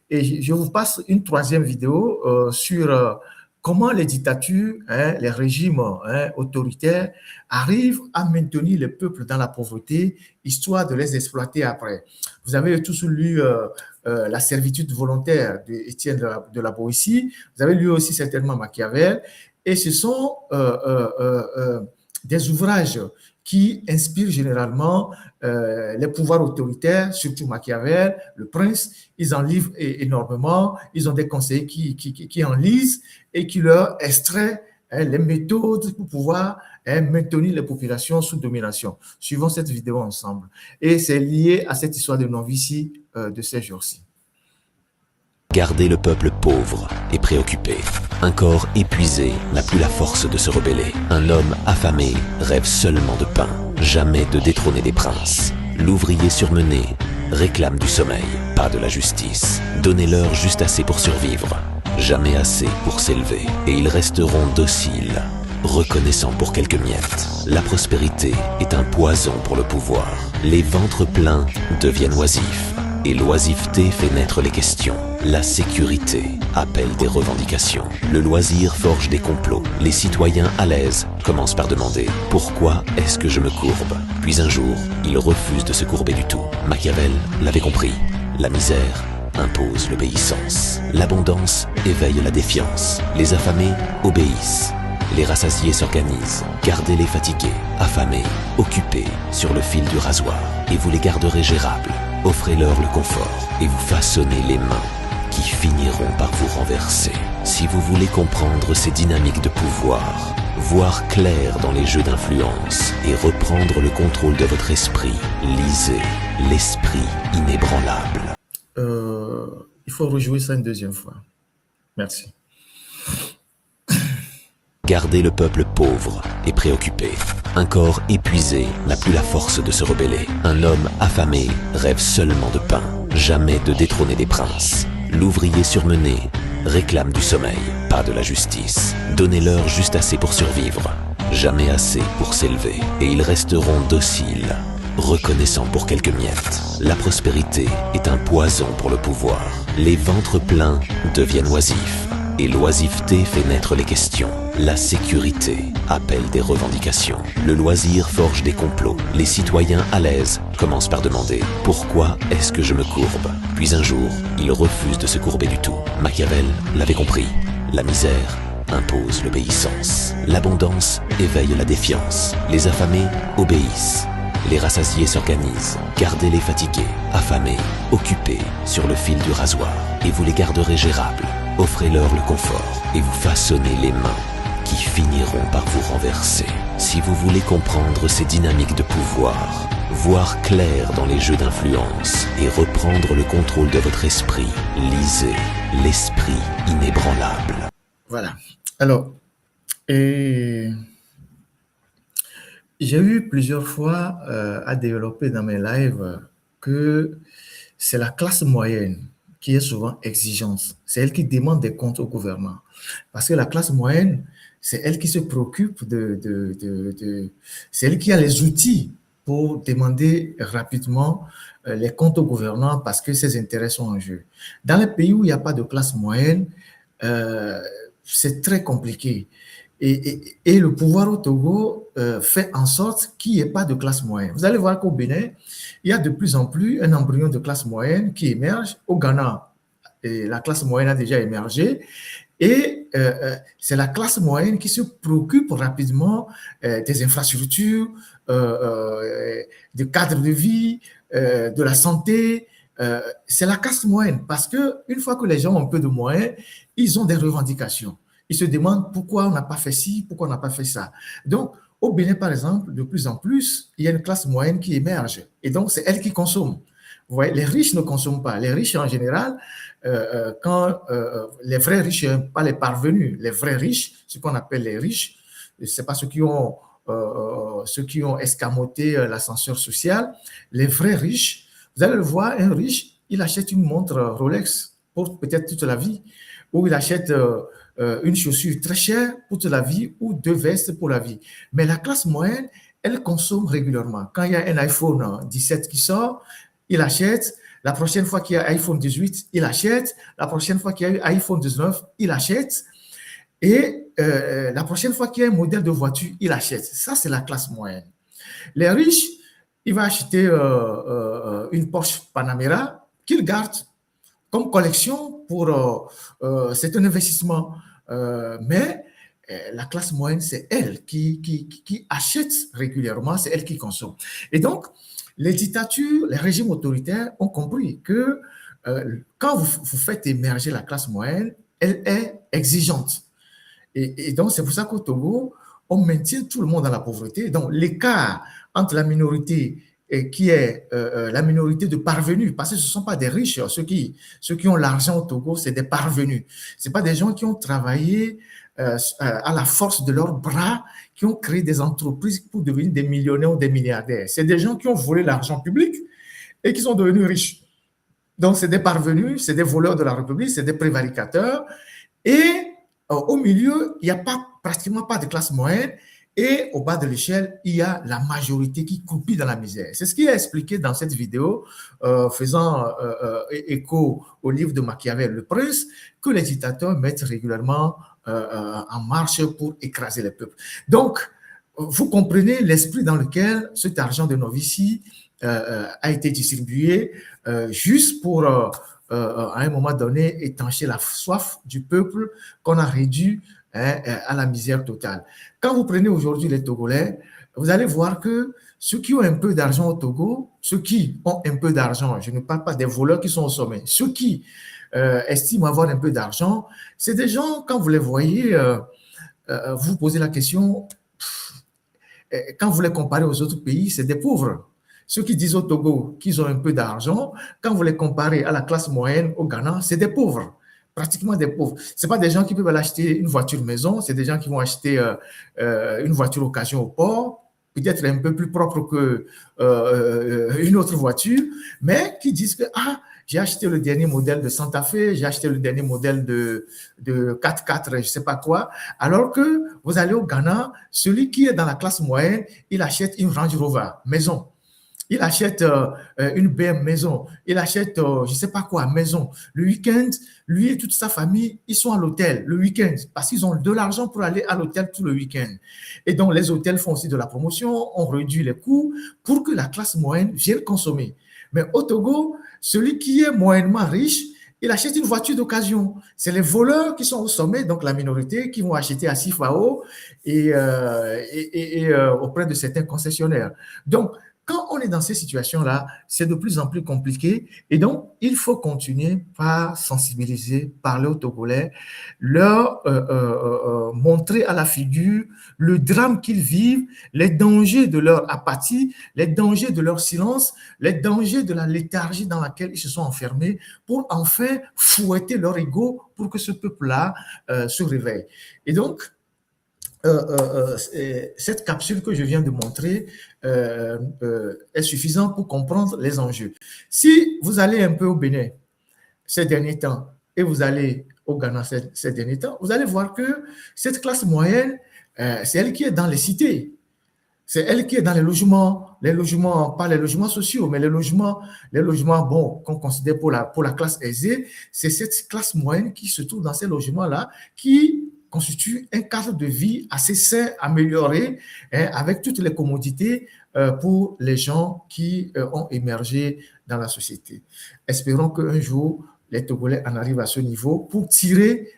Et je vous passe une troisième vidéo sur comment les dictatures, les régimes autoritaires arrivent à maintenir le peuple dans la pauvreté, histoire de les exploiter après. Vous avez tous lu La servitude volontaire d'Étienne de la Boétie, vous avez lu aussi certainement Machiavel, et ce sont des ouvrages qui inspirent généralement les pouvoirs autoritaires, surtout Machiavel, le prince. Ils en livrent énormément, ils ont des conseillers qui en lisent et qui leur extraient les méthodes pour pouvoir maintenir les populations sous domination. Suivons cette vidéo ensemble. Et c'est lié à cette histoire de novicie de ces jours-ci. Garder le peuple pauvre et préoccupé. Un corps épuisé n'a plus la force de se rebeller. Un homme affamé rêve seulement de pain, jamais de détrôner des princes. L'ouvrier surmené réclame du sommeil, pas de la justice. Donnez-leur juste assez pour survivre, jamais assez pour s'élever. Et ils resteront dociles, reconnaissants pour quelques miettes. La prospérité est un poison pour le pouvoir. Les ventres pleins deviennent oisifs. Et l'oisiveté fait naître les questions. La sécurité appelle des revendications. Le loisir forge des complots. Les citoyens à l'aise commencent par demander « Pourquoi est-ce que je me courbe ?» Puis un jour, ils refusent de se courber du tout. Machiavel l'avait compris. La misère impose l'obéissance. L'abondance éveille la défiance. Les affamés obéissent. Les rassasiés s'organisent. Gardez-les fatigués, affamés, occupés sur le fil du rasoir. Et vous les garderez gérables. Offrez-leur le confort et vous façonnez les mains qui finiront par vous renverser. Si vous voulez comprendre ces dynamiques de pouvoir, voir clair dans les jeux d'influence et reprendre le contrôle de votre esprit, lisez L'Esprit inébranlable. Il faut rejouer ça une deuxième fois. Merci. Gardez le peuple pauvre et préoccupé. Un corps épuisé n'a plus la force de se rebeller. Un homme affamé rêve seulement de pain, jamais de détrôner des princes. L'ouvrier surmené réclame du sommeil, pas de la justice. Donnez-leur juste assez pour survivre, jamais assez pour s'élever. Et ils resteront dociles, reconnaissants pour quelques miettes. La prospérité est un poison pour le pouvoir. Les ventres pleins deviennent oisifs. Et l'oisiveté fait naître les questions. La sécurité appelle des revendications. Le loisir forge des complots. Les citoyens à l'aise commencent par demander « Pourquoi est-ce que je me courbe ?» Puis un jour, ils refusent de se courber du tout. Machiavel l'avait compris. La misère impose l'obéissance. L'abondance éveille la défiance. Les affamés obéissent. Les rassasiés s'organisent. Gardez-les fatigués, affamés, occupés sur le fil du rasoir. Et vous les garderez gérables. Offrez-leur le confort et vous façonnez les mains qui finiront par vous renverser. Si vous voulez comprendre ces dynamiques de pouvoir, voir clair dans les jeux d'influence et reprendre le contrôle de votre esprit, lisez L'Esprit inébranlable. Voilà. Alors, j'ai eu plusieurs fois à développer dans mes lives que c'est la classe moyenne qui est souvent exigeante. C'est elle qui demande des comptes au gouvernement. Parce que la classe moyenne, c'est elle qui se préoccupe c'est elle qui a les outils pour demander rapidement les comptes au gouvernement parce que ses intérêts sont en jeu. Dans les pays où il n'y a pas de classe moyenne, c'est très compliqué. Et le pouvoir au Togo fait en sorte qu'il n'y ait pas de classe moyenne. Vous allez voir qu'au Bénin, il y a de plus en plus un embryon de classe moyenne qui émerge. Au Ghana, la classe moyenne a déjà émergé. Et c'est la classe moyenne qui se préoccupe rapidement des infrastructures, du cadre de vie, de la santé. C'est la classe moyenne parce qu'une fois que les gens ont un peu de moyens, ils ont des revendications. Ils se demandent pourquoi on n'a pas fait ci, pourquoi on n'a pas fait ça. Donc, au Bénin, par exemple, de plus en plus, il y a une classe moyenne qui émerge. Et donc, c'est elle qui consomme. Vous voyez, les riches ne consomment pas. Les riches, en général, quand les vrais riches, pas les parvenus, les vrais riches, ce qu'on appelle les riches, ce n'est pas ceux qui ont escamoté l'ascenseur social. Les vrais riches, vous allez le voir, un riche, il achète une montre Rolex pour peut-être toute la vie, ou il achète une chaussure très chère pour toute la vie ou deux vestes pour la vie. Mais la classe moyenne, elle consomme régulièrement. Quand il y a un iPhone 17 qui sort, il achète. La prochaine fois qu'il y a iPhone 18, il achète. La prochaine fois qu'il y a iPhone 19, il achète. Et la prochaine fois qu'il y a un modèle de voiture, il achète. Ça, c'est la classe moyenne. Les riches, il va acheter une Porsche Panamera qu'il garde comme collection pour c'est un investissement. Mais la classe moyenne, c'est elle qui achète régulièrement, c'est elle qui consomme. Et donc, les dictatures, les régimes autoritaires ont compris que quand vous faites émerger la classe moyenne, elle est exigeante. Et donc, c'est pour ça qu'au Togo, on maintient tout le monde dans la pauvreté. Donc, l'écart entre la minorité qui est la minorité de parvenus, parce que ce ne sont pas des riches, ceux qui ont l'argent au Togo, c'est des parvenus. Ce pas des gens qui ont travaillé à la force de leurs bras, qui ont créé des entreprises pour devenir des millionnaires ou des milliardaires. C'est des gens qui ont volé l'argent public et qui sont devenus riches. Donc, c'est des parvenus, c'est des voleurs de la République, c'est des prévaricateurs. Et au milieu, il n'y a pratiquement pas de classe moyenne. Et au bas de l'échelle, il y a la majorité qui croupit dans la misère. C'est ce qui est expliqué dans cette vidéo, faisant écho au livre de Machiavel, Le Prince, que les dictateurs mettent régulièrement en marche pour écraser les peuples. Donc, vous comprenez l'esprit dans lequel cet argent de Novici a été distribué juste pour, à un moment donné, étancher la soif du peuple qu'on a réduit à la misère totale. Quand vous prenez aujourd'hui les Togolais, vous allez voir que ceux qui ont un peu d'argent au Togo, ceux qui ont un peu d'argent, je ne parle pas des voleurs qui sont au sommet, ceux qui estiment avoir un peu d'argent, c'est des gens, quand vous les voyez, vous posez la question, quand vous les comparez aux autres pays, c'est des pauvres. Ceux qui disent au Togo qu'ils ont un peu d'argent, quand vous les comparez à la classe moyenne au Ghana, c'est des pauvres. Pratiquement des pauvres. Ce pas des gens qui peuvent aller acheter une voiture maison, c'est des gens qui vont acheter une voiture occasion au port, peut-être un peu plus propre qu'une autre voiture, mais qui disent que j'ai acheté le dernier modèle de Santa Fe, j'ai acheté le dernier modèle de 4x4, je ne sais pas quoi, alors que vous allez au Ghana, celui qui est dans la classe moyenne, il achète une Range Rover maison. Il achète une BM maison, il achète je ne sais pas quoi maison. Le week-end, lui et toute sa famille, ils sont à l'hôtel le week-end parce qu'ils ont de l'argent pour aller à l'hôtel tout le week-end. Et donc, les hôtels font aussi de la promotion, on réduit les coûts pour que la classe moyenne vienne consommer. Mais au Togo, celui qui est moyennement riche, il achète une voiture d'occasion. C'est les voleurs qui sont au sommet, donc la minorité, qui vont acheter à Sifao et auprès de certains concessionnaires. Donc, quand on est dans ces situations-là, c'est de plus en plus compliqué. Et donc, il faut continuer par sensibiliser, parler aux Togolais, leur montrer à la figure le drame qu'ils vivent, les dangers de leur apathie, les dangers de leur silence, les dangers de la léthargie dans laquelle ils se sont enfermés pour enfin fouetter leur ego pour que ce peuple-là se réveille. Et donc, cette capsule que je viens de montrer est suffisante pour comprendre les enjeux. Si vous allez un peu au Bénin ces derniers temps et vous allez au Ghana ces derniers temps, vous allez voir que cette classe moyenne, c'est elle qui est dans les cités. C'est elle qui est dans les logements, pas les logements sociaux, mais les logements bon, qu'on considère pour la classe aisée. C'est cette classe moyenne qui se trouve dans ces logements-là qui constitue un cadre de vie assez sain, amélioré, avec toutes les commodités pour les gens qui ont émergé dans la société. Espérons qu'un jour, les Togolais en arrivent à ce niveau pour tirer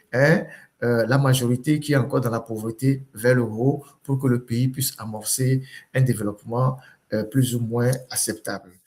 la majorité qui est encore dans la pauvreté vers le haut pour que le pays puisse amorcer un développement plus ou moins acceptable.